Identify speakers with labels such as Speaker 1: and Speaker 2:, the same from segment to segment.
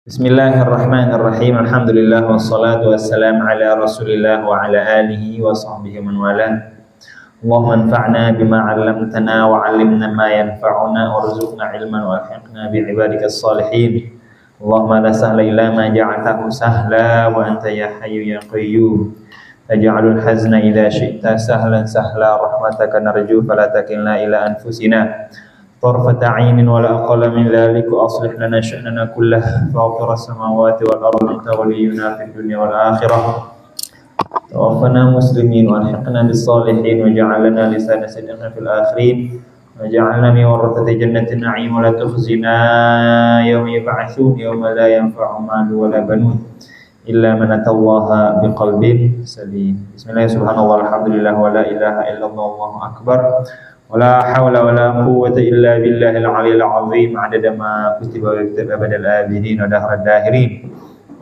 Speaker 1: Bismillahirrahmanirrahim. Alhamdulillah wassalatu wassalamu ala Rasulillah wa ala alihi wa sahbihi man walah. Allahumma anfa'na bima 'allamtana wa 'allimna ma yanfa'una warzuqna ilman wa alhiqna bi ibadikas salihin. Allahumma la sahla illa ma ja'altahu sahla wa anta ya hayyu ya qayyum. Taj'alul hazna idza syi'ta sahlan sahla rahmataka narju fala takilna ila anfusina طرفة عين ولا أقل من ذلك وأصلح لنا شأننا كله فاطر السماوات والأرض أنت ولينا في الدنيا والآخرة توفنا مسلمين والحقنا بالصالحين وجعلنا لسان صدق في الآخرين وجعلنا من ورثة جنة النعيم ولا تخزنا يوم يبعثون يوم لا ينفع مال ولا بنون إلا من أتى الله بقلب سليم. بسم الله سبحان الله الحمد لله ولا إله إلا الله والله أكبر ولا حول ولا قوة إلا بالله العلي العظيم عدد ما كتب ويكتب أبد الآبدين ودهر الداهرين.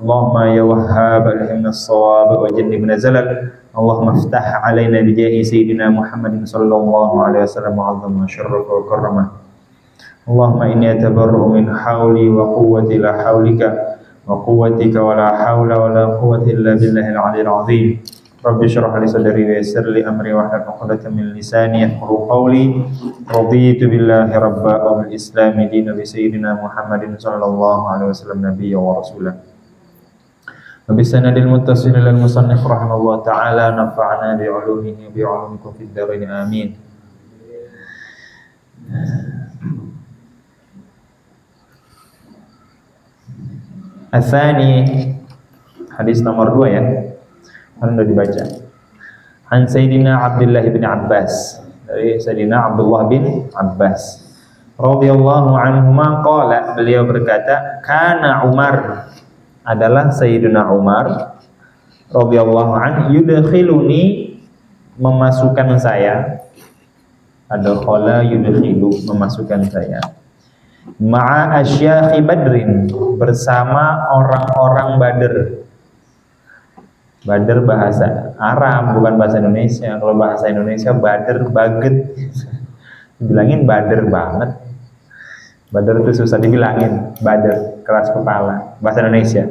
Speaker 1: اللهم يا وهاب ألهمنا الصواب وجنبنا الزلل. اللهم افتح علينا بجاه سيدنا محمد صلى الله عليه وسلم وعظم وشرف وكرمه. اللهم إني أتبرأ من حولي وقوتي لا حولك وقوتك ولا حول ولا قوة إلا بالله العلي العظيم. Rabbi syrah li sadri wa yassir li amri wahlul 'uqdatam min lisani yafqahu qawli. Raditu billahi rabba wa bil islami dinan bi sayyidina Muhammadin sallallahu alaihi wasallam nabiyyan wa rasulan. Wa bi sanadil muttasil lil musannif rahimallahu ta'ala nafa'ana bi 'ulumihi bi 'ulumikum fid dharain amin. Ats-tsani hadis nomor 2 ya. Anda dibaca. An Sayyidina Abdullah bin Abbas, dari Sayyidina Abdullah bin Abbas radhiyallahu anhuma qala, beliau berkata, kana Umar, adalah Sayyidina Umar radhiyallahu anhu, yudkhiluni, memasukkan saya, adkhala yudkhilu, memasukkan saya, ma'a asyakhi Badrin, bersama orang-orang Badr. Badr bahasa Arab, bukan bahasa Indonesia. Kalau bahasa Indonesia Badr baget. Dibilangin Badr banget. Badr itu susah dibilangin. Badr, keras kepala. Bahasa Indonesia.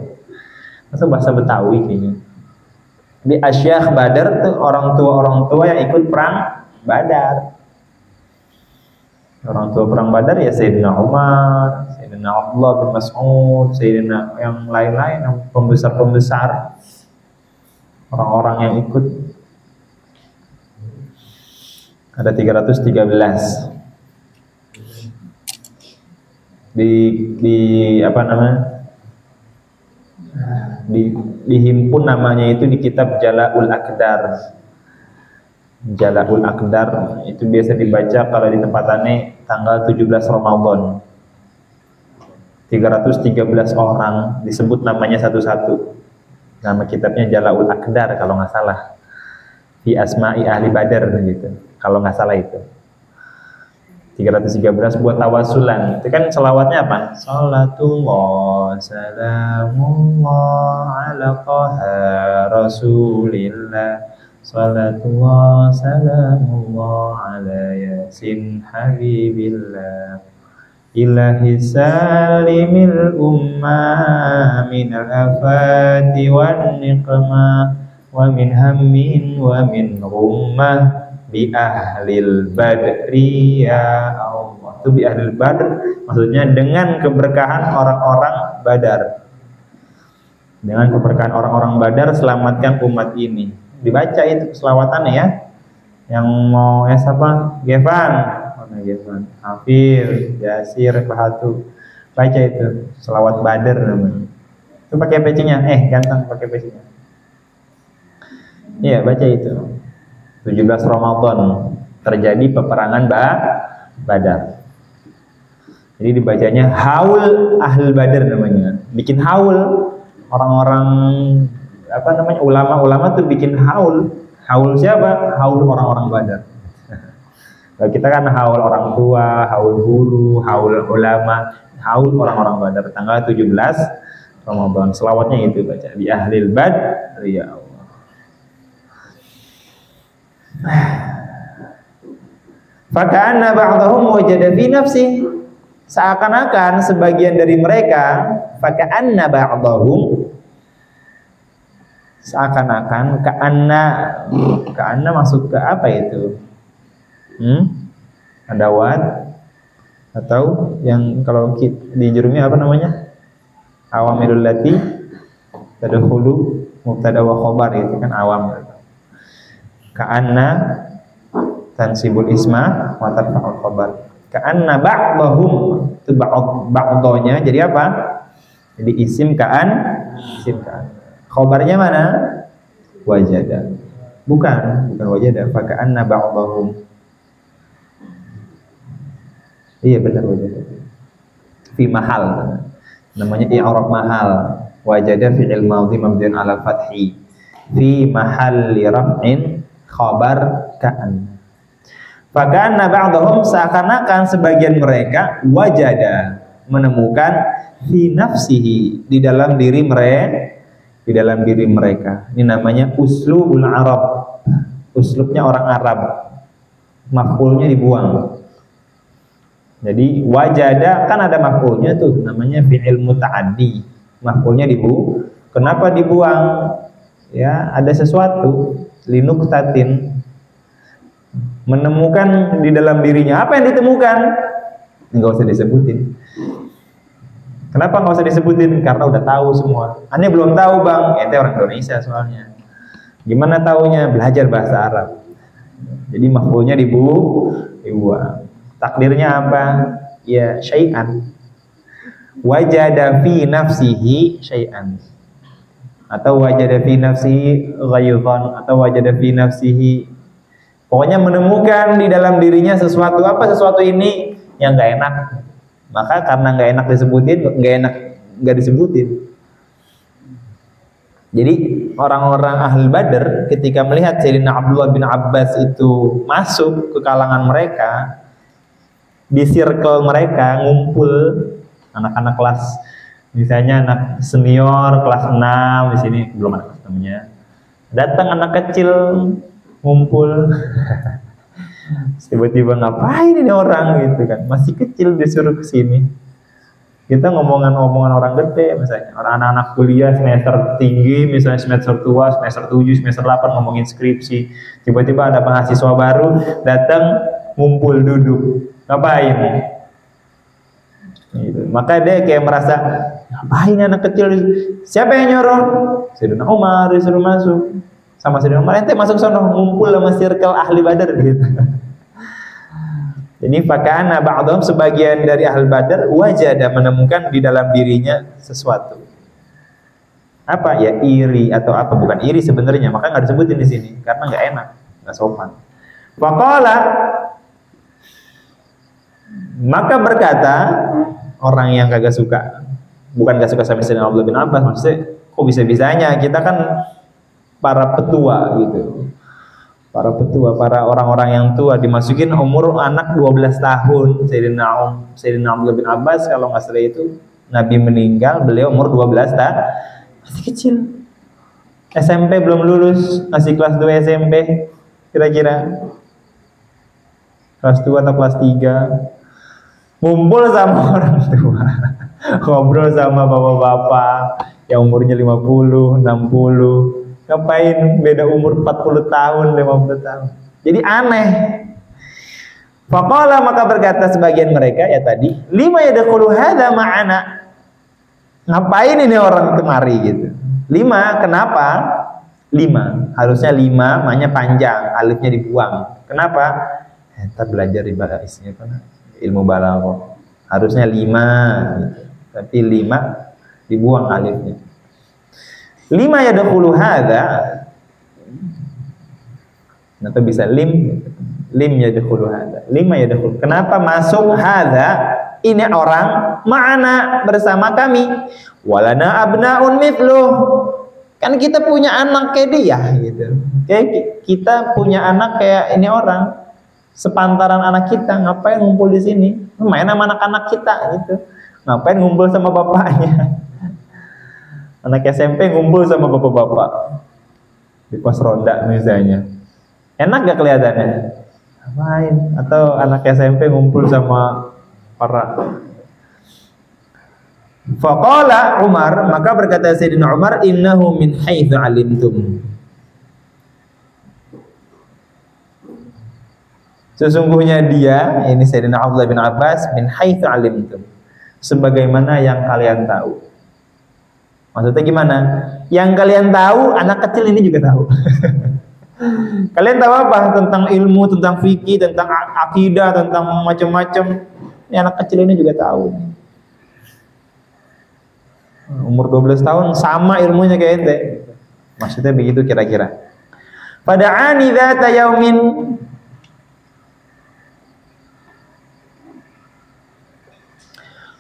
Speaker 1: Masa bahasa Betawi kayaknya. Di Asyakh Badr tuh orang tua yang ikut perang Badar. Orang tua perang Badar ya Sayyidina Umar, Sayyidina Abdullah bin Mas'ud, Sayyidina yang lain-lain, yang pembesar-pembesar. Orang-orang yang ikut ada 313 di apa namanya, dihimpun namanya itu di kitab Jala'ul Aqdar. Jala'ul Aqdar itu biasa dibaca kalau di tempatannya tanggal 17 Ramadan. 313 orang disebut namanya satu-satu. Nama kitabnya Jala'ul Aqdar kalau nggak salah, fi asma'i ahli Badar gitu, kalau nggak salah itu 313 buat tawasulan. Itu kan selawatnya apa? Salatullah salamullah ala qaha rasulillah, salatullah salamullah ala yasin habibillah, ilahi salimil umma minal afati wan niqmah wa min hammin wa min ghummah bi ahlil badri ya Allah. Itu bi ahlil badr maksudnya dengan keberkahan orang-orang Badar. Dengan keberkahan orang-orang Badar selamatkan umat ini. Dibaca itu selawatannya ya. Yang mau siapa? Gevan, Hafir, Yasir, Bahatu, baca itu selawat Badar namanya. Itu pakai PC-nya, ganteng pakai PC-nya. Iya, baca itu. 17 Ramadan terjadi peperangan Badar. Jadi dibacanya haul ahlul Badar namanya. Bikin haul orang-orang apa namanya, ulama-ulama tuh bikin haul. Haul siapa? Haul orang-orang Badar. Nah, kita kan haul orang tua, haul guru, haul ulama, haul orang-orang Badar tanggal 17 Ramadan. Selawatnya itu baca bi ahlil badr ya Allah. Faka'anna ba'dahum wajada fi nafsi, seakan-akan sebagian dari mereka faka'anna ba'dahum, seakan-akan ka'anna masuk ke apa itu? Adawat atau yang kalau di jurumnya apa namanya? Awamirul lati tadkhulu mubtada wa khabar, itu kan awamir. Ka'anna tansibul isma wa tarfa'ul khabar. Ka'anna ba'dahum, itu ba'dhonya jadi apa? Jadi isim ka'an. Khabarnya mana? Wajada. Bukan wajada. Fa ka'anna ba'dahum. Iya benar, wajada. Fi mahal. Namanya i'rab mahal. Wajada fi'il madhi mabniun 'ala fathi. Fi mahalli raf'in khabar ka'anna. Fakana ba'dahum, seakan-akan sebagian mereka wajada, menemukan fi nafsihi, di dalam diri mereka. Ini namanya uslubul Arab. Uslubnya orang Arab. Maf'ulnya dibuang. Jadi wajada kan ada maf'ulnya tuh, namanya fi'il muta'addi. Maf'ulnya dibuang. Kenapa dibuang? Ya, ada sesuatu linuktatin, menemukan di dalam dirinya. Apa yang ditemukan? Enggak usah disebutin. Kenapa enggak usah disebutin? Karena udah tahu semua. Aneh belum tahu, Bang. Ente orang Indonesia soalnya. Gimana taunya? Belajar bahasa Arab. Jadi maf'ulnya dibuang. Takdirnya apa? Ya syai'an. Wajada fi nafsihi syai'an. Atau wajada fi nafsihi ghayzan, atau wajada fi nafsihi, pokoknya menemukan di dalam dirinya sesuatu. Apa sesuatu ini? Yang nggak enak. Maka karena nggak enak disebutin, nggak disebutin. Jadi orang-orang Ahlul Badr ketika melihat Sayyidina Abdullah bin Abbas itu masuk ke kalangan mereka, di circle mereka ngumpul anak-anak kelas, misalnya anak senior kelas 6, di sini belum ada kelas 6-nya. Datang anak kecil ngumpul. Tiba-tiba ngapain ini orang gitu kan, masih kecil disuruh ke sini. Kita ngomongan orang gede, misalnya orang anak-anak kuliah semester tinggi, misalnya semester tua, semester 7, semester 8 ngomongin skripsi. Tiba-tiba ada mahasiswa baru datang ngumpul duduk. Ngapain? Gitu. Maka dia kayak merasa, ngapain anak kecil? Siapa yang nyuruh? Sayyidina Umar disuruh masuk. Sama Sayyidina Umar, ente masuk sono, ngumpul sama circle ahli Badar gitu. Jadi fakana ba'dhum, sebagian dari ahli Badar wajada, menemukan di dalam dirinya sesuatu. Apa? Ya iri atau apa? Bukan iri sebenarnya, maka nggak disebutin di sini karena nggak enak, nggak sopan. Faqala, maka berkata orang yang kagak suka, bukan gak suka sama Sayyidina Abdullah bin Abbas, maksudnya kok bisa-bisanya kita kan para petua gitu, para petua, para orang-orang yang tua dimasukin umur anak 12 tahun. Sayyidina Abdullah bin Abbas kalau nggak salah itu Nabi meninggal, beliau umur 12 tahun, masih kecil, SMP belum lulus, masih kelas 2 SMP kira-kira, kelas 2 atau kelas 3. Ngumpul sama orang tua, ngobrol sama bapak-bapak yang umurnya 50, 60. Ngapain beda umur 40 tahun, 50 tahun. Jadi aneh. Faqala, maka berkata sebagian mereka ya tadi, lima yadkhulu hadza ma'ana. Ngapain ini orang kemari gitu. 5, kenapa? 5. Harusnya 5, maknya panjang, alifnya dibuang. Kenapa? Kita belajar di isinya kan ilmu balaghah. Harusnya 5 gitu. Tapi 5 dibuang alifnya. 5 yadkhulu hadza, atau bisa lim yadkhulu hadza. 5 yadkhulu. Kenapa masuk hadza? Ini orang ma'ana, bersama kami. Walana abnaun mithluh. Kan kita punya anak kayak dia gitu. Kayak kita punya anak kayak ini orang, sepantaran anak kita. Ngapain ngumpul di sini? Main sama anak-anak kita gitu. Ngapain ngumpul sama bapaknya? Anak SMP ngumpul sama bapak-bapak di pos ronda misalnya. Enak gak kelihatannya? Ngapain? Atau anak SMP ngumpul sama para Faqala Umar, maka berkata Sayyidina Umar, innahu min haitsu alimtum. Sesungguhnya dia, ini Sayyidina Abdullah bin Abbas, min haitsu alimtum, sebagaimana yang kalian tahu. Maksudnya gimana? Yang kalian tahu, anak kecil ini juga tahu. Kalian tahu apa? Tentang ilmu, tentang fikih, tentang akidah, tentang macam-macam. Ini anak kecil ini juga tahu. Umur 12 tahun sama ilmunya kayak ente. Maksudnya begitu kira-kira. Fada'ani dzata yaumin,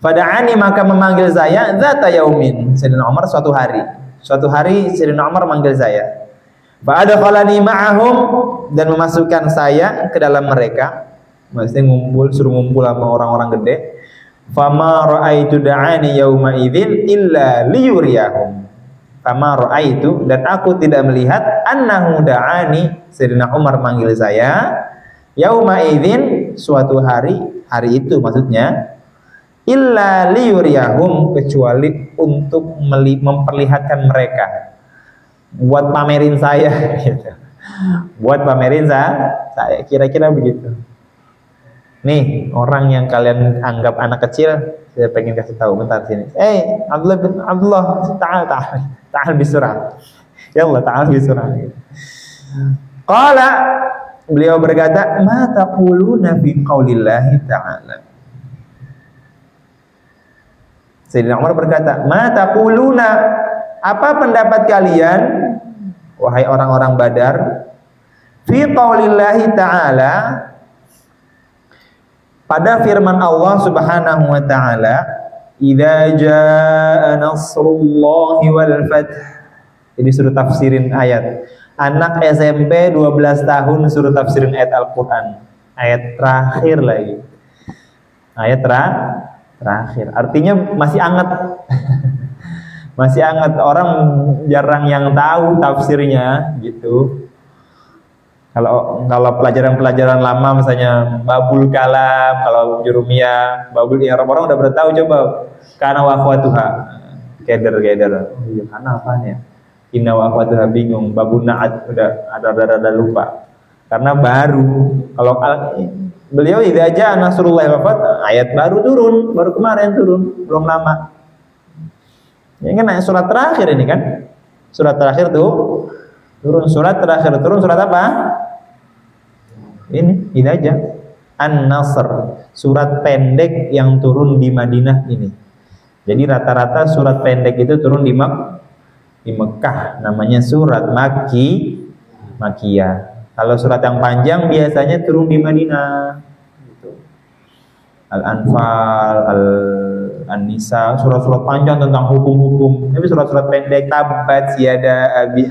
Speaker 1: fada'ani maka memanggil saya dzata yaumin, Sayyidina Umar suatu hari. Suatu hari Sayyidina Umar manggil saya. Fa adkhalani ma'ahum, dan memasukkan saya ke dalam mereka. Maksudnya suruh ngumpul sama orang-orang gede. Fama ra'aitu da'ani yauma idzin illa liyuriyahum. Fama ra'aitu, dan aku tidak melihat annahu da'ani, Sayyidina Umar manggil saya yauma idzin, suatu hari, hari itu maksudnya, illa liyuriyahum, kecuali untuk memperlihatkan mereka, buat pamerin saya gitu. Buat pamerin saya, kira-kira begitu. Nih, orang yang kalian anggap anak kecil, saya pengen kasih tahu, bentar sini. Abdullah, ta'al bisurah. Ya Allah, ta'al bisurah. Qala, beliau berkata, ma taquluna fi qaulillahi ta'ala. Sayyidina Umar berkata, ma taquluna, apa pendapat kalian, wahai orang-orang Badar, fi qaulillahi ta'ala, pada firman Allah Subhanahu wa taala, idza jaa nasrullahi wal fath. Ini suruh tafsirin ayat. Anak SMP 12 tahun suruh tafsirin ayat Al-Qur'an. Ayat terakhir lagi. Ayat terakhir. Artinya masih anget. Masih anget, orang jarang yang tahu tafsirnya gitu. Kalau pelajaran-pelajaran lama misalnya babul kalam, kalau jurumiyah, babul i'rab, orang udah bertahu. Coba kana wa akhwatuha, keder. Iya, kana apanya? Inna wa akhwatuha bingung, babun na'at udah ada lupa. Karena baru. Kalau beliau idza jaa nasrullahi wal fath, ayat baru turun, baru kemarin turun, belum lama. Ini kan ayat surat terakhir ini kan? Surat terakhir tuh turun, surat terakhir turun, surat apa? Ini aja An-Nasr, surat pendek yang turun di Madinah ini. Jadi rata-rata surat pendek itu turun di Mekah, namanya surat Makkiyah. Kalau surat yang panjang biasanya turun di Madinah. Al-Anfal, An-Nisa, surat-surat panjang tentang hukum-hukum. Tapi surat-surat pendek, Tabbat Yada Abi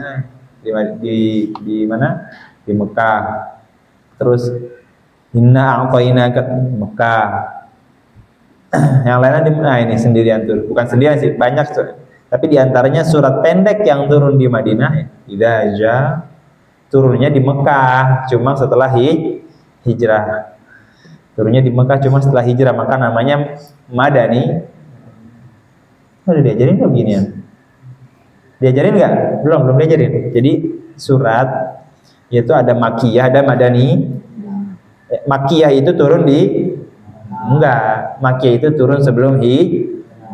Speaker 1: di mana? Di Mekah. Terus inna a'tainaka Mekah. Yang lainnya ini sendirian turun. Bukan sendirian sih, banyak. Tapi diantaranya surat pendek yang turun di Madinah, idza jaa, turunnya di Mekah, cuma setelah hijrah. Turunnya di Mekah cuma setelah hijrah, maka namanya Madani. Udah diajarin nggak beginian? Diajarin nggak? Belum diajarin. Jadi surat yaitu ada Makkiyah, ada Madani. Makkiyah itu turun Makkiyah itu turun sebelum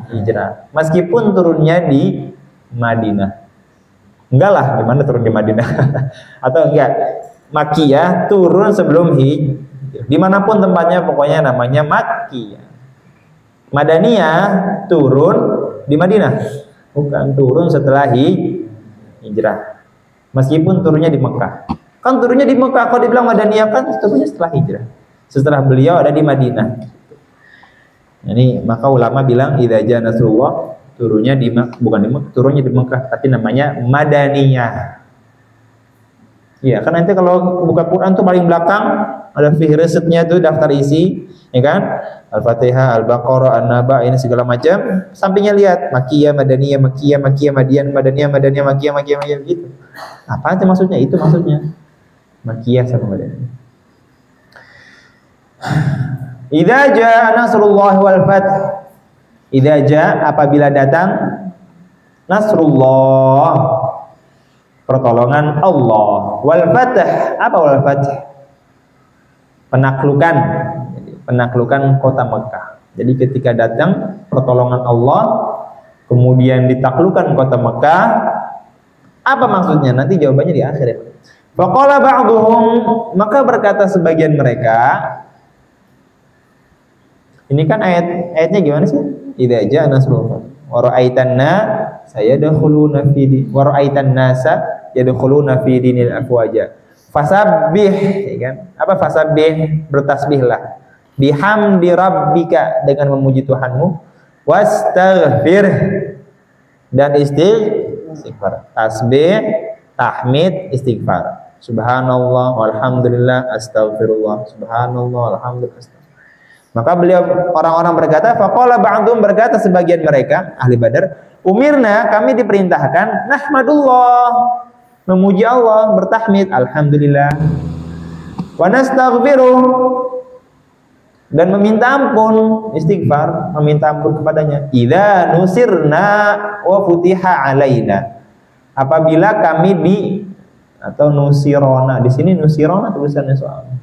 Speaker 1: hijrah. Meskipun turunnya di Madinah. Enggak lah, gimana turun di Madinah? Atau enggak? Makkiyah turun sebelum hijrah. Dimanapun tempatnya pokoknya namanya Makkiyah. Madaniyah turun di Madinah. Bukan turun setelah hijrah. Meskipun turunnya di Mekah. Kan turunnya di Mekah, kalau dibilang Madaniyah kan turunnya setelah hijrah. Setelah beliau ada di Madinah. Ini maka ulama bilang idza jaa nasrullah, turunnya turunnya di Mekah, tapi namanya Madaniyah. Iya, kan nanti kalau buka Quran tuh paling belakang ada fihrisetnya tuh, daftar isi, ya kan? Al-Fatihah, Al-Baqarah, An-Naba, ini segala macam. Sampingnya lihat Makkiyah, Madaniyah, Makkiyah, Madian, Madaniyah, Makkiyah gitu. Apa itu maksudnya? Itu maksudnya Makkiyah sama Madaniyah. Idza jaa nasrullahi wal fath, Idza jaa, apabila datang nasrullah, pertolongan Allah, wal fath, apa wal fath? Penaklukan. Jadi, penaklukan kota Mekah. Jadi ketika datang pertolongan Allah, kemudian ditaklukkan kota Mekah, apa maksudnya? Nanti jawabannya di akhir ya. Faqala ba'duhum, maka berkata sebagian mereka, ini kan ayatnya gimana sih? Idza jaa nasrullah wa ra'aitan nasa yadkhuluna fi wa ra'aitan nasa yadkhuluna fi dinil afwaja. Fasabbih, ya kan? Apa fasabbih? Bertasbihlah. Bihamdi rabbika, dengan memuji Tuhanmu. Wastaghfir, dan istighfar. Tasbih, tahmid, istighfar. Subhanallah walhamdulillah astaghfirullah. Subhanallah walhamdulillah astaghfirullah. Maka beliau, orang-orang berkata, faqala ba'dhum, berkata sebagian mereka ahli Badar, umirna, kami diperintahkan nahmadullah, memuji Allah, bertahmid alhamdulillah, wa nastaghfiruh, dan meminta ampun, istighfar, meminta ampun kepadanya. Idza nusirna wa futiha alaina, apabila kami atau nusirona, di sini nusirona tulisannya soalnya.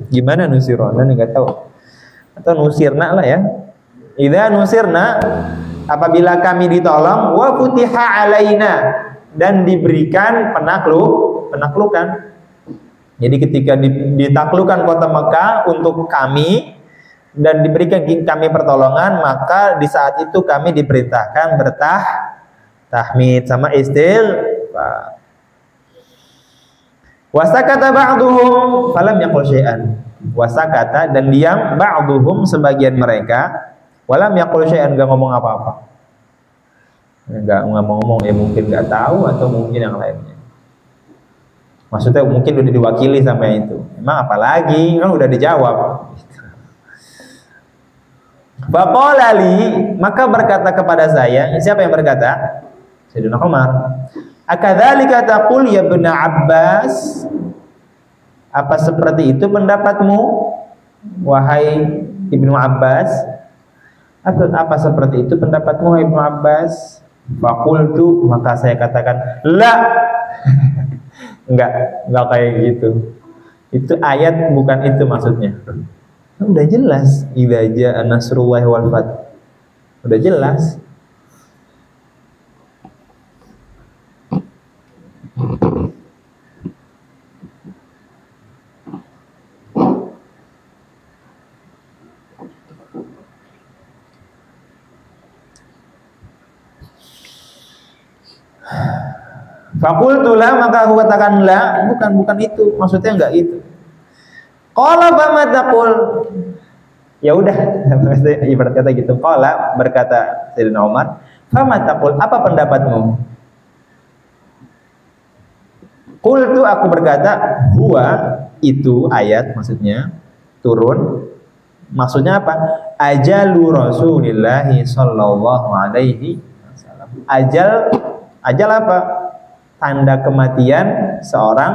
Speaker 1: Gimana nusirona, enggak tahu. Atau nusirna lah ya. Idza nusirna, apabila kami ditolong, wa futiha alaina, dan diberikan penaklukan. Jadi ketika ditaklukkan kota Mekah untuk kami dan diberikan kami pertolongan, maka di saat itu kami diperintahkan tahmid sama istighfar. Wasakata ba'duhum falam yaqul syai'an. Wasakata, dan diam, ba'duhum, sebagian mereka, walam yaqul syai'an, enggak ngomong apa-apa. Enggak ngomong, ya mungkin enggak tahu atau mungkin yang lainnya. Maksudnya mungkin udah diwakili sampai itu. Emang apalagi? Kan udah dijawab. Faqala li, maka berkata kepada saya, siapa yang berkata? Sayyidina Umar. Akadzalika taqul ya Ibnu Abbas? Apa seperti itu pendapatmu, wahai Ibnu Abbas? Apa seperti itu pendapatmu, wahai Ibnu Abbas? Faqultu, maka saya katakan, la. enggak kayak gitu. Itu ayat bukan itu maksudnya. Udah jelas, idza jaa nasrullahi wal fath. Udah jelas. Fakultulah, maka aku katakan la, bukan itu, maksudnya enggak itu. Qala fama taqul, ya udah, ibarat kata gitu. Qala, berkata Sayyidina Umar, fama taqul, apa pendapatmu? Qultu, aku berkata, huwa, itu ayat maksudnya turun, maksudnya apa? Ajalu Rasulillahi sallallahu alaihi wasallam. Ajal apa? Tanda kematian seorang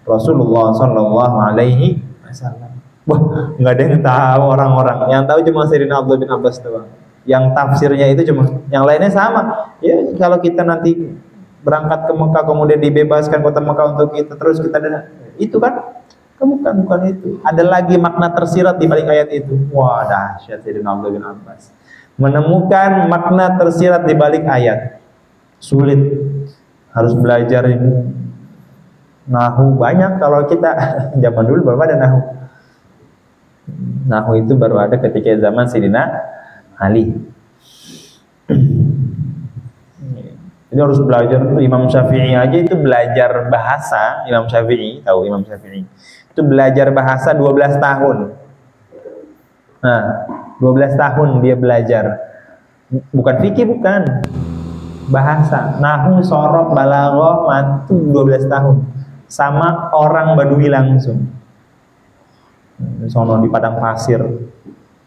Speaker 1: Rasulullah sallallahu alaihi wasallam. Wah, enggak ada yang tahu orang-orang. Yang tahu cuma Sayyidina Abdullah bin Abbas doang. Yang tafsirnya itu cuma, yang lainnya sama. Ya, kalau kita nanti berangkat ke Mekah kemudian dibebaskan kota Mekah untuk kita, terus kita itu kan bukan itu. Ada lagi makna tersirat di balik ayat itu. Wah, dahsyat Sayyidina Abdullah bin Abbas. Menemukan makna tersirat di balik ayat. Sulit. Harus belajar nahu banyak. Kalau kita zaman dulu baru ada nahu. Nahu itu baru ada ketika zaman Sayyidina Ali. Jadi harus belajar. Imam Syafi'i aja itu belajar bahasa. Imam Syafi'i, tahu Imam Syafi'i itu belajar bahasa 12 tahun. Nah, 12 tahun dia belajar. Bukan fikih, bukan. Bahasa, nahu, sorof, balaghah, mantu 12 tahun. Sama orang Badui langsung. Sono di padang pasir.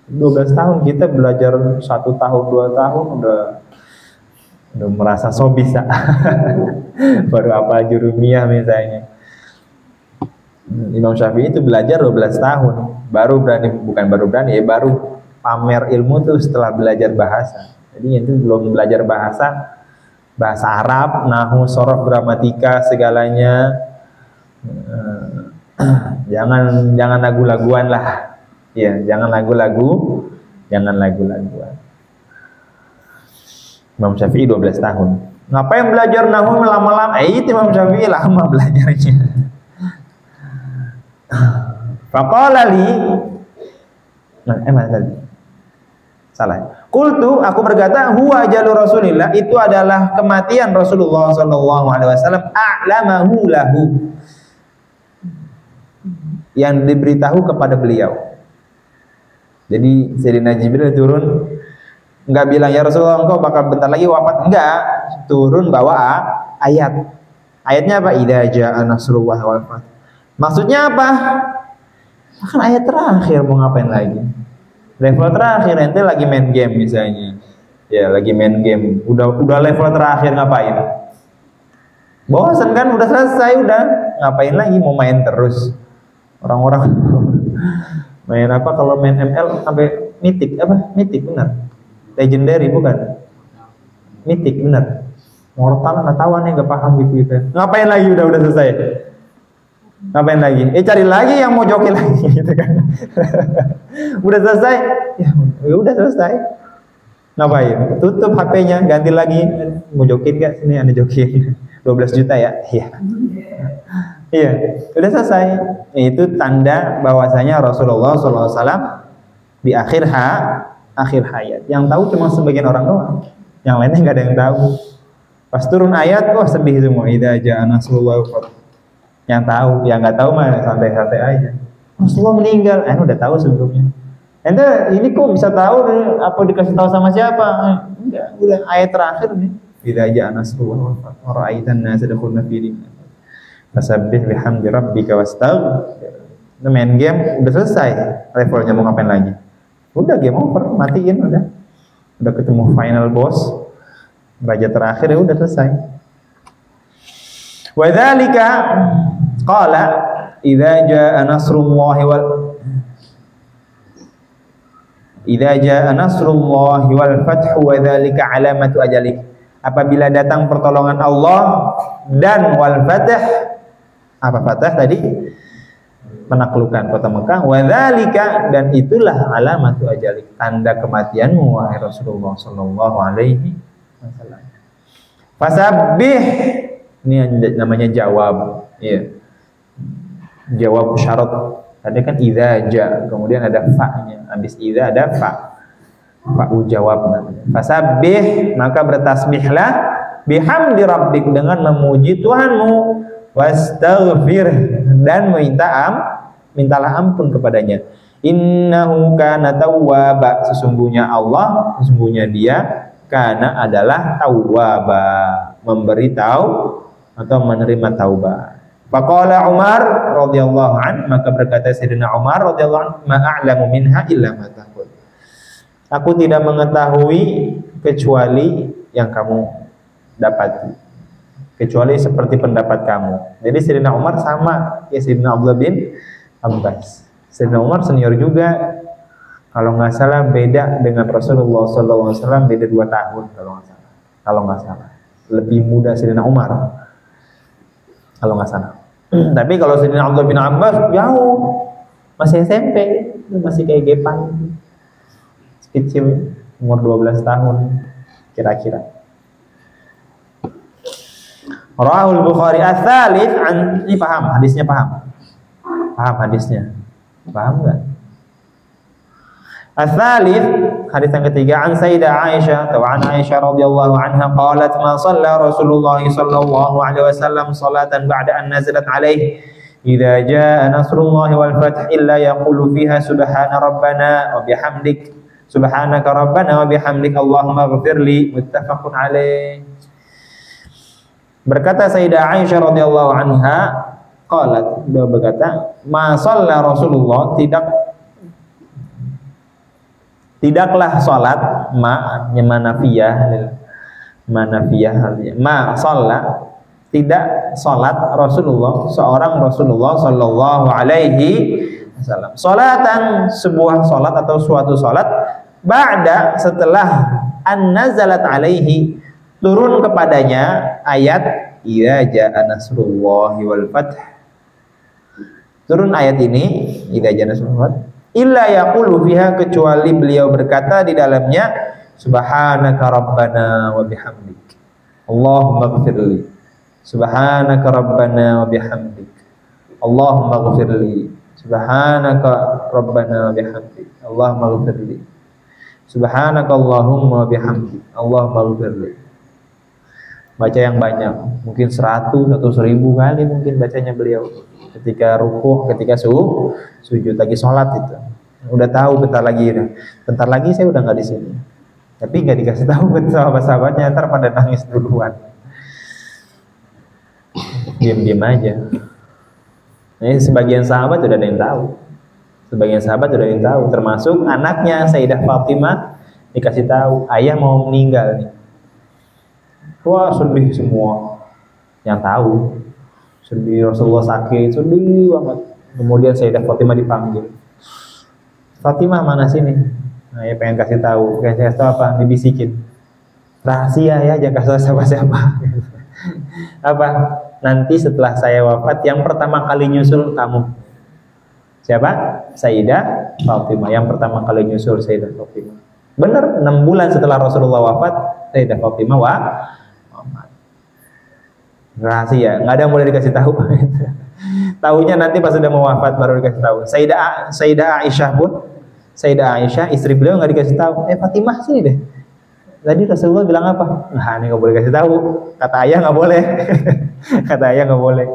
Speaker 1: 12 tahun, kita belajar 1 tahun, 2 tahun udah merasa so bisa. Baru apa jurumiyah misalnya. Imam Syafi'i itu belajar 12 tahun, baru berani, baru pamer ilmu tuh setelah belajar bahasa. Jadi itu belum belajar bahasa Arab, nahwu, sorof, gramatika, segalanya. Jangan lagu-laguan lah. Ya, jangan lagu-laguan. Imam Syafi'i 12 tahun. Ngapain belajar nahwu lama-lama? Itu Imam Syafi'i lama belajarnya. Faqala li, mana tadi? Salah. Qultu, aku berkata, huwa ajalu Rasulillah, itu adalah kematian Rasulullah sallallahu alaihi wasallam, a'lamahu lahu, yang diberitahu kepada beliau. Jadi Sayyidina Jibril turun, enggak bilang ya Rasulullah engkau bakal bentar lagi wafat, enggak, turun bawa ayat. Ayatnya apa? Idza jaa nasrullah wal fath. Maksudnya apa? Kan ayat terakhir, mau ngapain lagi? Level terakhir, ente lagi main game misalnya. Ya, lagi main game. Udah level terakhir ngapain? Bosan kan, udah selesai, udah. Ngapain lagi mau main terus? Orang-orang main apa kalau main ML sampai mythic apa? Mythic benar. Legendary bukan? Mythic benar. Mortal enggak tahu aneh, enggak paham gitu. Ngapain lagi udah selesai? Ngapain lagi? Cari lagi yang mau joki lagi gitu kan. Udah selesai? Ya udah selesai. Ngapain? Tutup HP-nya, ganti lagi. Mau jokin enggak? Sini Anda jokin. 12 juta ya? Iya. Iya, udah selesai. Itu tanda bahwasanya Rasulullah SAW di akhir hayat. Yang tahu cuma sebagian orang doang. Yang lainnya enggak ada yang tahu. Pas turun ayat, wah sedih semua. Idza jaa nasrullah wal fath. Yang tahu, yang nggak tahu mah santai-santai aja. Rasulullah meninggal, udah tahu sebelumnya. Ente ini kok bisa tahu? Apa dikasih tahu sama siapa? Enggak, udah ayat terakhir nih. Idza jaa nasrullah wa ra'aitan nasa yadkhuluna fi dinillah fasabbih bihamdi rabbika wastaghfir. Main game udah selesai, levelnya mau ngapain lagi? Udah game over, matiin udah. Udah ketemu final boss, raja terakhir, ya udah selesai. Wa dzalika qala idza jaa nasrullahi wal fathu wa dzalika alamatu ajalik. Apabila datang pertolongan Allah dan wal fath, apa fath tadi? Penaklukan kota Mekah. Wa dzalika, dan itulah alamatu ajalik, tanda kematianmu wahai Rasulullah sallallahu alaihi wasallam. Fasabbih, ini namanya jawab, ya. Jawab syarat. Tadi kan idza ja, kemudian ada fa-nya. Habis idza ada fa. Fa'u jawab namanya. Fasabbih, maka bertasbihlah bihamdi rabbik, dengan memuji Tuhanmu, wastaghfir, dan mintalah ampun kepadanya. Innahu kana tawwaba, sesungguhnya Dia kana adalah tawwaba, memberitahu atau menerima taubat. Faqala Umar radhiyallahu an, maka berkata Sayyidina Umar radhiyallahu an, ma a'lamu minha illa ma taqul. Aku tidak mengetahui kecuali yang kamu dapati, kecuali seperti pendapat kamu. Jadi Sayyidina Umar sama ya Sayyidina Abdullah bin Abbas. Sayyidina Umar senior juga, kalau nggak salah beda dengan Rasulullah SAW, beda 2 tahun kalau nggak salah. Lebih muda Sayyidina Umar kalau nggak salah. Tapi kalau Sayyidina Abdullah bin Abbas jauh, masih SMP, masih kayak Gepang, kecil, umur 12 tahun kira-kira. Rawahul Bukhari ats-tsalits an, ini paham hadisnya, paham hadisnya, paham enggak? Ats-tsalits, hadis yang ketiga, an Sayyidah Aisyah, wa an Aisyah radhiyallahu anha qalat ma shalla Rasulullah sallallahu alaihi wasallam salatan ba'da an nazalat alaihi idza jaa nasrullahi wal fath illa yaqulu fiha subhana rabbana wa bihamdik subhanaka rabbana wa bihamdik Allahumma ighfirli, muttafaqun alaih. Berkata Sayyidah Aisyah radhiyallahu anha, qalat, beliau berkata, ma shalla Rasulullah, tidaklah salat, ma manafiyah, ma shalla, tidak sholat Rasulullah, seorang Rasulullah Sallallahu Alaihi Wasallam. Sholatan, sebuah sholat atau suatu sholat, ba'da, setelah an nazalat alaihi, turun kepadanya ayat idza jaa nasrullahi wal fath. Turun ayat ini, idza jaa nasrullahi, illa yaqulu fiha, kecuali beliau berkata di dalamnya, subhanaka rabbana wa bihamdik, Allahumma ighfirli, subhanaka rabbana wa bihamdik, Allahumma ighfirli, subhanaka rabbana wa bihamdik, Allahumma ighfirli, subhanaka Allahumma wa bihamdik, Allahumma ighfirli. Baca yang banyak, mungkin 100 atau 1000 kali mungkin bacanya beliau ketika rukuh, ketika sujud, lagi sholat itu. Udah tahu bentar lagi saya udah nggak di sini, tapi nggak dikasih tahu ke sahabat-sahabatnya, ntar pada nangis duluan. Diam-diam aja. Ini sebagian sahabat sudah ada yang tahu, termasuk anaknya Sayyidah Fatimah dikasih tahu, ayah mau meninggal nih. Wah, sedih semua yang tahu. Sedih, Rasulullah sakit, sedih banget. Kemudian Sayyidah Fatimah dipanggil. Fatimah mana sini? Nah, ya pengen kasih tahu. Pengen kasih tahu apa? Dibisikin. Rahasia ya, jangan kasih tahu siapa-siapa. Apa? Nanti setelah saya wafat, yang pertama kali nyusul kamu. Siapa? Sayyidah Fatimah. Yang pertama kali nyusul Sayyidah Fatimah. Benar, 6 bulan setelah Rasulullah wafat, Sayyidah Fatimah wafat. Rahasia, nggak ada yang boleh dikasih tahu. Tahunya nanti pas sudah mau wafat baru dikasih tahu. Sayyidah Aisyah istri beliau nggak dikasih tahu. Fatimah sini deh. Tadi Rasulullah bilang apa? Nah, ini nggak boleh kasih tahu. Kata ayah nggak boleh. Kata ayah nggak boleh.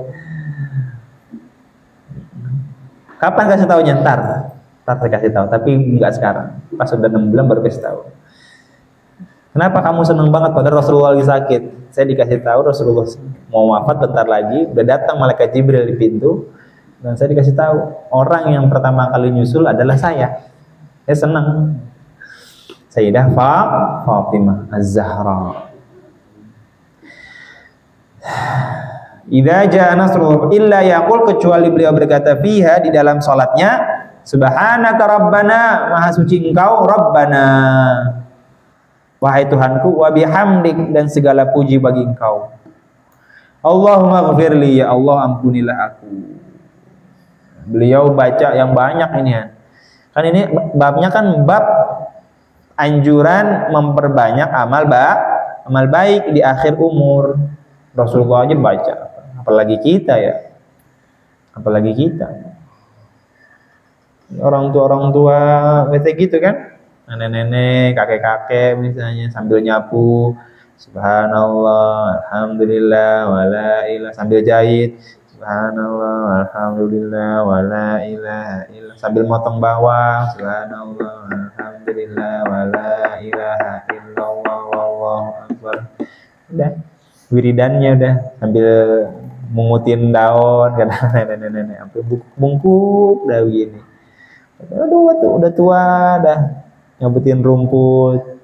Speaker 1: Kapan kasih tahunya? Ntar saya kasih tahu. Tapi nggak sekarang. Pas sudah 6 bulan baru kasih tahu. Kenapa kamu senang banget padahal Rasulullah lagi sakit? Saya dikasih tahu Rasulullah mau wafat bentar lagi, udah datang malaikat Jibril di pintu, dan saya dikasih tahu orang yang pertama kali nyusul adalah saya. Saya senang. Sayyidah Fatimah Az-Zahra. Idza jaa nasrullah illa yaqul, kecuali beliau berkata fiha, di dalam salatnya, subhanaka rabbana, maha suci engkau, rabbana, wahai Tuhanku, wa bihamdik, dan segala puji bagi engkau, Allahumma ghfirli, ya Allah ampunilah aku. Beliau baca yang banyak ini ya. Kan ini babnya kan bab anjuran memperbanyak amal baik di akhir umur. Rasulullah aja baca, apalagi kita ya. Apalagi kita. Orang tua biasa gitu kan? Nenek-nenek, kakek-kakek misalnya sambil nyapu, subhanallah, alhamdulillah, wala ilah, sambil jahit, subhanallah, alhamdulillah, wala ilaha illallah, sambil motong bawang, subhanallah, alhamdulillah, wala ilaha illallah, wallahu akbar. Udah, wiridannya udah sambil mungutin daun, kata nenek-nenek, sampai bungkuk dah begini. Aduh, udah tua dah. Nyabutin rumput,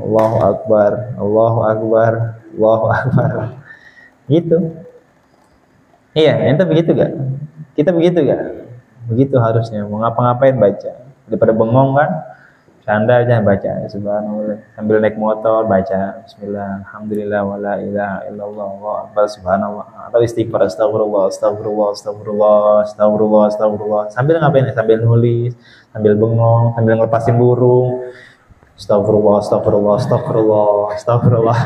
Speaker 1: Allahu Akbar, Allahu Akbar, Allahu Akbar, gitu. Iya, ente begitu gak? Kita begitu gak? Begitu harusnya. Mau ngapa-ngapain baca, daripada bengong kan, canda aja baca, subhanallah. Sambil naik motor baca, Bismillah, alhamdulillah, wala ilaha illallah, Allahu Akbar, subhanallah. Atau istighfar, astagfirullah, astagfirullah, astagfirullah, astagfirullah, astagfirullah. Sambil ngapain? Sambil nulis, sambil bengong, sambil ngelepasin burung, astagfirullah, astagfirullah, astagfirullah, astagfirullah,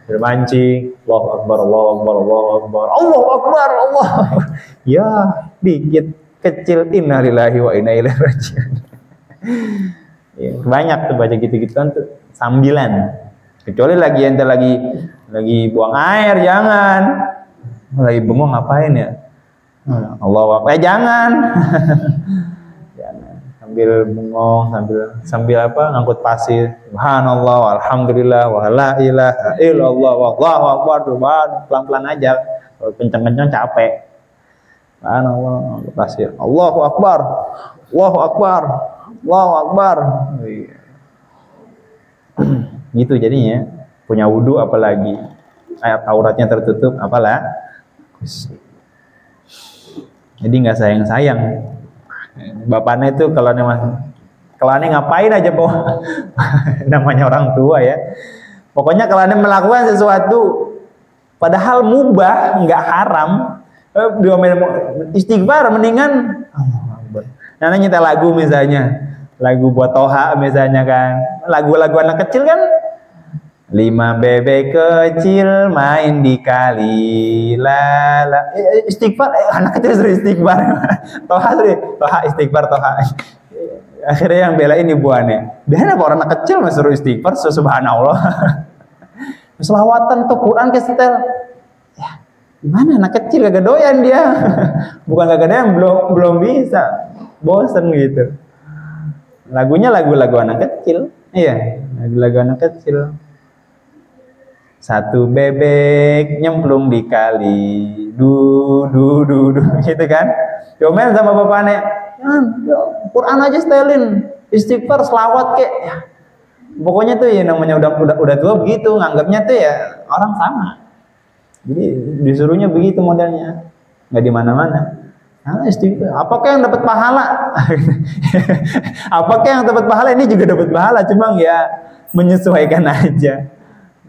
Speaker 1: bermancing, Allahu Akbar, Allahu Akbar, Allahu Akbar, Allahu Akbar, Allah. Ya, dikit kecil, innalillahi wa inna ilaihi raji'un. Ya, banyak tuh baca gitu-gitu kan tuh sambilan. Kecuali lagi ente lagi buang air, jangan. Lagi bengong ngapain ya? Allahu Akbar, jangan. Sambil bengong, sambil apa, ngangkut pasir, subhanallah, alhamdulillah, wa la ilaha illallah, wallahu akbar, pelan-pelan aja. Kalau kencang-kencang capek. Subhanallah, ngangkut pasir, Allahu akbar, Allahu akbar, Allahu akbar. Gitu jadinya, punya wudu apalagi. auratnya tertutup, apalah. Jadi nggak sayang. Bapaknya itu kalau aneh ngapain aja namanya orang tua ya. Pokoknya kalau aneh melakukan sesuatu padahal mubah, nggak haram, istighfar mendingan. Nah, nyetel lagu misalnya, lagu buat Toha misalnya kan, lagu-lagu anak kecil kan, 5 bebek kecil main di kali, lala, istighfar, anak kecil suruh istighfar, Toha istighfar, Toha. Akhirnya yang belain ibuannya, biar apa orang anak kecil suruh istighfar, subhanallah. Selawatan tuh Quran ke setel, ya gimana anak kecil kagak doyan dia, bukan kagak doyan, belum bisa, bosen gitu. Lagunya lagu-lagu anak kecil, iya lagu-lagu anak kecil. 1 bebek nyemplung di kali, du gitu kan, diomelin sama bapaknya, Quran aja setelin, istighfar, selawat kek. Ya. Pokoknya tuh ya namanya udah tua begitu, nganggapnya tuh ya orang sama. Jadi disuruhnya begitu modelnya, nggak di mana-mana. Nah, istighfar, apakah yang dapat pahala? Apakah yang dapat pahala? Ini juga dapat pahala, cuma ya menyesuaikan aja.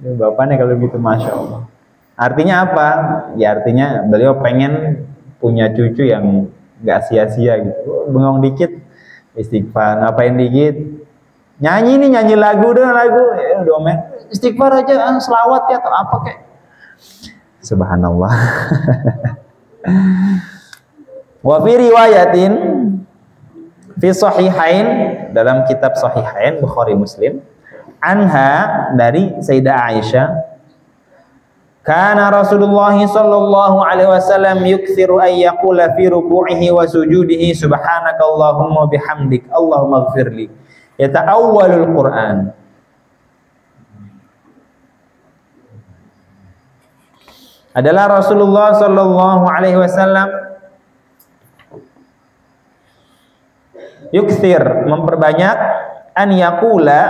Speaker 1: Bapaknya kalau gitu, masya Allah. Artinya apa? Ya artinya beliau pengen punya cucu yang nggak sia-sia gitu. Bengong dikit, istighfar, ngapain dikit? Nyanyi lagu, ya domen, istighfar aja, selawat ya atau apa kek. Subhanallah. Wa fi riwayatin fi sahihain, dalam kitab sahihain Bukhari Muslim, anha, dari Sayyidah Aisyah, kana Rasulullah sallallahu alaihi wasallam yukthiru an yaqula fi ruku'ihi wa sujudihi subhanakallahumma bihamdik Allahumma ighfirli, yata'awwalul Quran. Adalah Rasulullah sallallahu alaihi wasallam yukthir, memperbanyak, an yaqula,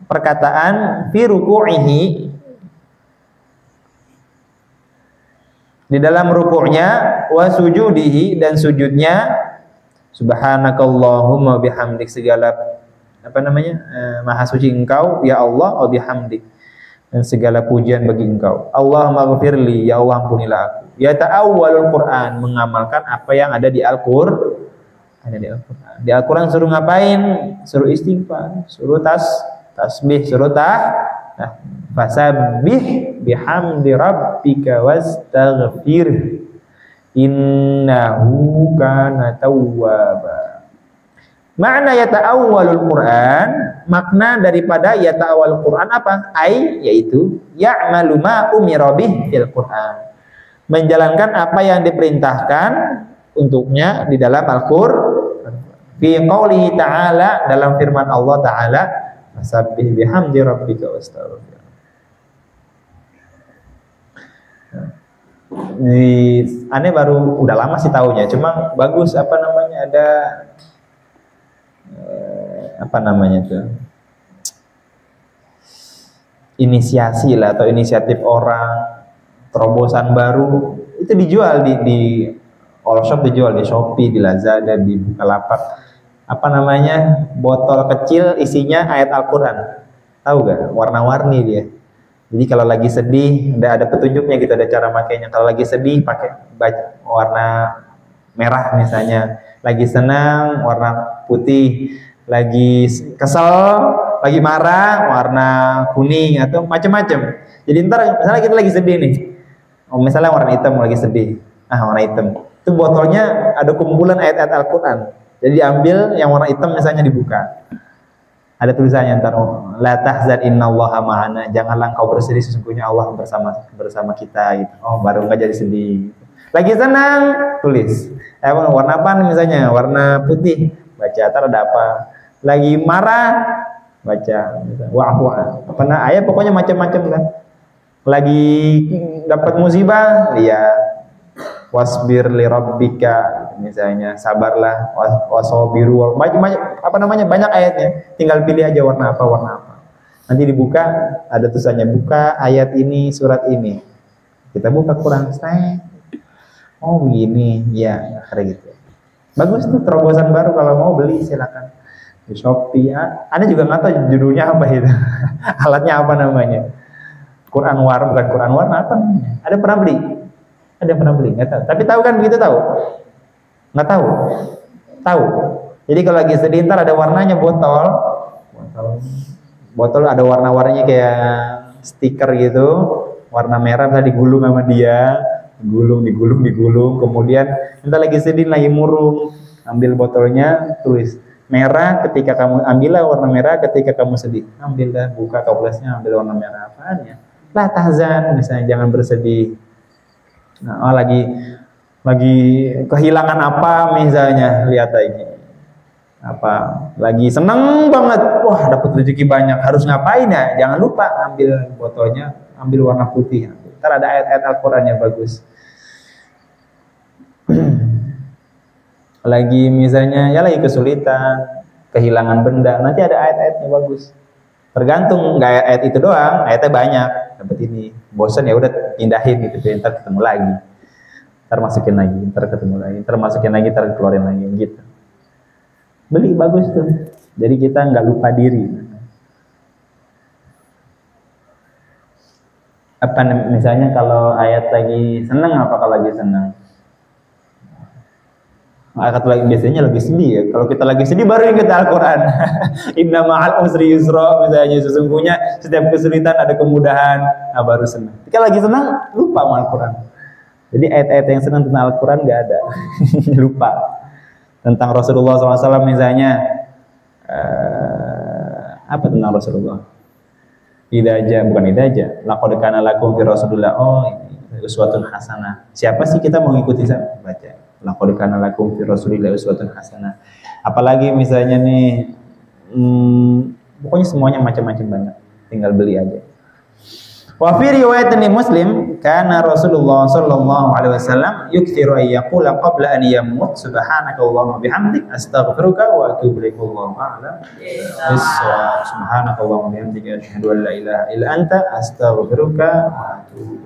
Speaker 1: perkataan, fi ruku'ihi, di dalam ruku'nya, wa sujudihi, dan sujudnya, subhanakallahumma bihamdik, segala maha suci engkau ya Allah, wa bihamdik, dan segala pujian bagi engkau. Allahumma ghfirli, ya Allah ampunilah aku. Ya ta'awwalul Quran, mengamalkan apa yang ada di Al-Qur'an. Di Al-Quran suruh ngapain? Suruh istighfar, suruh tasbih, suruh fasabbih bihamdi rabbika wastaghfir innahu kana tawwaba. Makna yata'awwalul Quran, makna daripada yata'awwalul Quran apa? Yaitu ya'malu ma umira bih fil Quran, menjalankan apa yang diperintahkan untuknya di dalam Al-Qur'an. Fi qoulihi ta'ala, dalam firman Allah Ta'ala, fasabbih bihamdi rabbika wastaghfir. Aneh baru udah lama sih taunya, cuma bagus ada inisiasi lah atau inisiatif orang, terobosan baru itu dijual di all shop, dijual di Shopee, di Lazada, di Bukalapak. Botol kecil isinya ayat Al-Quran, tahu gak? Warna-warni dia. Jadi kalau lagi sedih ada petunjuknya gitu, ada cara makainya. Kalau lagi sedih pakai warna merah misalnya, lagi senang warna putih, lagi kesel, lagi marah warna kuning, atau macam-macam. Jadi ntar misalnya kita lagi sedih nih, misalnya warna hitam, lagi sedih, warna hitam, itu botolnya ada kumpulan ayat-ayat Al-Quran. Jadi diambil yang warna hitam misalnya, dibuka, ada tulisannya ntar, la tahzan innallaha ma'ana, janganlah engkau bersedih, sesungguhnya Allah bersama kita gitu. Baru enggak jadi sedih. Lagi senang, tulis warna apa misalnya, warna putih, baca ntar ada apa. Lagi marah, baca ayat, pokoknya macam-macam kan. Lagi dapat musibah, lihat wasbir li rabbika misalnya, sabarlah, wasabiru, banyak ayatnya, tinggal pilih aja warna apa. Nanti dibuka, ada tulisannya buka ayat ini, surat ini. Kita buka Quran, oh begini, ya kayak gitu. Bagus tuh, terobosan baru, kalau mau beli silakan di Shopee. Anda juga nggak tahu judulnya apa itu, alatnya apa namanya. Quran War, bukan Quran War, apa namanya? Ada pernah beli? Ada pernah beli? Nggak tahu. Tapi tahu kan begitu, tahu? Nggak tahu? Tahu. Jadi kalau lagi sedih, ntar ada warnanya botol ada warna-warnanya kayak stiker gitu, warna merah, bisa digulung sama dia, digulung, kemudian ntar lagi sedih, lagi murung, ambil botolnya, tulis merah ketika kamu, ambillah warna merah ketika kamu sedih, ambil dah, buka toplesnya, ambil warna merah, apaan ya? La tahzan, misalnya jangan bersedih. Nah, lagi kehilangan apa misalnya, lihat lagi apa, lagi seneng banget, wah dapat rezeki banyak, harus ngapain ya? Jangan lupa ambil botolnya, ambil warna putih. Ntar ada ayat-ayat Al-Quran yang bagus. Lagi misalnya ya lagi kesulitan, kehilangan benda, nanti ada ayat-ayatnya bagus. Tergantung, nggak ayat itu doang, ayatnya banyak. Dapat ini, bosan ya udah pindahin gitu, ntar ketemu lagi, ntar masukin lagi, ntar ketemu lagi, ntar masukin lagi, ntar keluarin lagi gitu. Beli, bagus tuh, jadi kita nggak lupa diri. Apa misalnya kalau ayat lagi seneng, apa kalau lagi seneng? Ayat lagi biasanya lagi sedih ya. Kalau kita lagi sedih baru ingat Al-Quran. Inna ma'al usri yusra, misalnya sesungguhnya setiap kesulitan ada kemudahan. Nah, baru senang. Jika lagi senang lupa sama Al-Quran. Jadi ayat-ayat yang senang tentang Al-Quran nggak ada. Lupa. Tentang Rasulullah SAW misalnya, apa tentang Rasulullah? Bukan idaja. Laqad kana lakum fi Rasulillah. Oh, ini uswatun hasanah. Siapa sih kita mau ngikuti sama baca? Laqad kana lakum fi Rasulillah uswatun hasanah. Apalagi misalnya nih, pokoknya semuanya macam-macam banyak. Tinggal beli aja. Wa fi riwayatin Muslim, kana Rasulullah sallallahu alaihi wasallam yukthiru ay yaqula qabla an yamut subhanaka Allahumma bihamdik astaghfiruka wa atubu ilaik. Wallahu a'lam. Subhanaka Allahumma bihamdika asyhadu an la ilaha illa anta astaghfiruka wa atubu